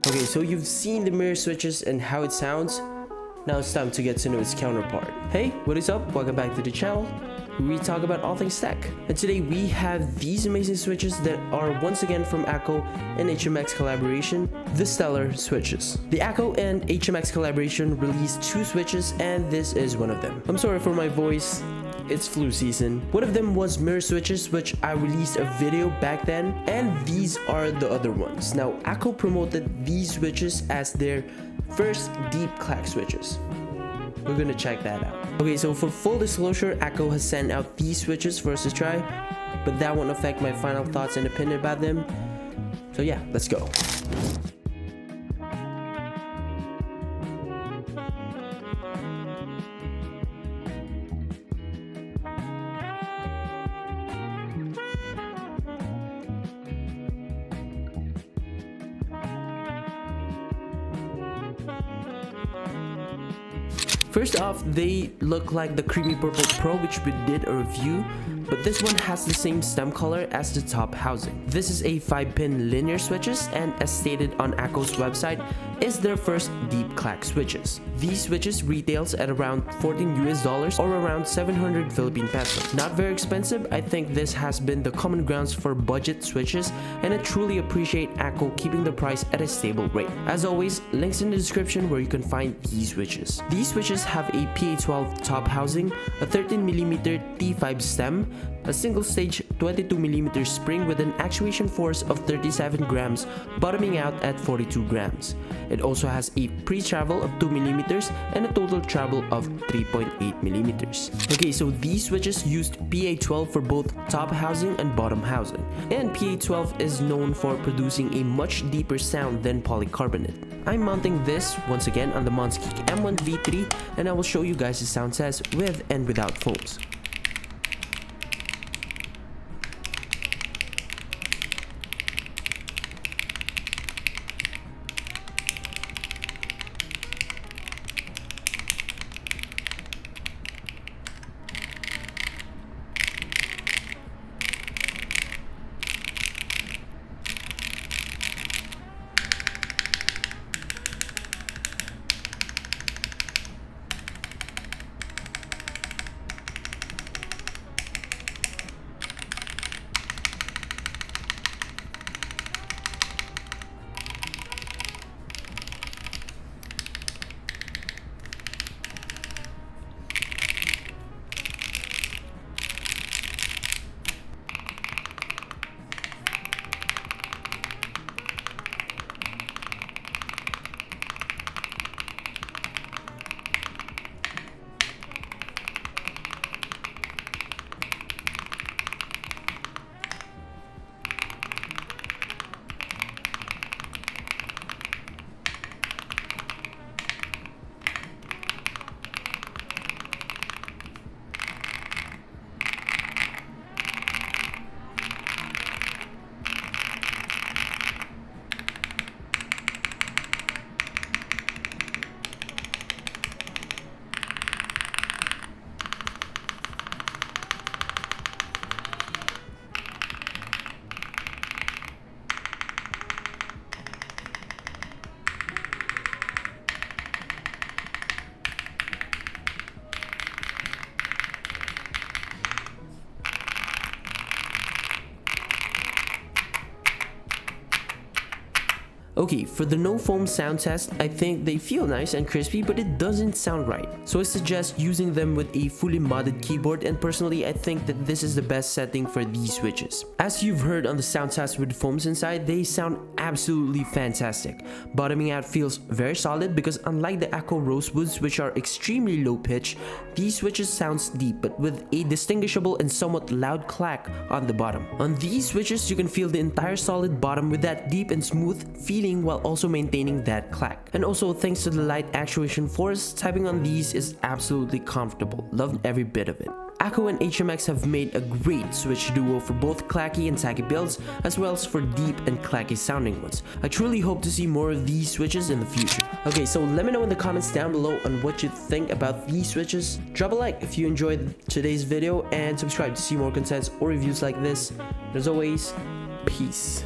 Okay, so you've seen the mirror switches and how it sounds. Now it's time to get to know its counterpart. Hey, what is up? Welcome back to the channel. We talk about all things tech. And today we have these amazing switches that are once again from Akko and HMX collaboration, the Stellar switches. The Akko and HMX collaboration released 2 switches and this is one of them. I'm sorry for my voice. It's flu season. One of them was mirror switches, which I released a video back then, and these are the other ones. Now, Akko promoted these switches as their first deep Clacks switches. We're gonna check that out. Okay, so for full disclosure, Akko has sent out these switches for us to try, but that won't affect my final thoughts and opinion about them. So yeah, let's go. First off, they look like the Creamy Purple Pro, which we did a review, but this one has the same stem color as the top housing. This is a 5-pin linear switches, and as stated on Akko's website, is their first deep Clacks switches. These switches retails at around $14 or around 700 Philippine pesos. Not very expensive. I think this has been the common grounds for budget switches, and I truly appreciate Akko keeping the price at a stable rate. As always, links in the description where you can find these switches. These switches have a PA12 top housing, a 13mm T5 stem, a single stage 22mm spring with an actuation force of 37 grams, bottoming out at 42 grams. It also has a pre-travel of 2mm and a total travel of 3.8mm. Okay, so these switches used PA12 for both top housing and bottom housing, and PA12 is known for producing a much deeper sound than polycarbonate. I'm mounting this once again on the Monskick M1 V3, and I will show you guys the sound test with and without foams. Okay, for the no foam sound test, I think they feel nice and crispy, but it doesn't sound right. So I suggest using them with a fully modded keyboard, and personally I think that this is the best setting for these switches. As you've heard on the sound test with foams inside, they sound absolutely fantastic. Bottoming out feels very solid because unlike the Akko Rosewoods, which are extremely low pitch, these switches sounds deep but with a distinguishable and somewhat loud clack on the bottom. On these switches, you can feel the entire solid bottom with that deep and smooth feeling while also maintaining that clack. And also thanks to the light actuation force, typing on these is absolutely comfortable. Loved every bit of it. Akko and HMX have made a great switch duo for both clacky and tacky builds, as well as for deep and clacky sounding ones. I truly hope to see more of these switches in the future. Okay, so let me know in the comments down below on what you think about these switches. Drop a like if you enjoyed today's video and subscribe to see more content or reviews like this. And as always, peace.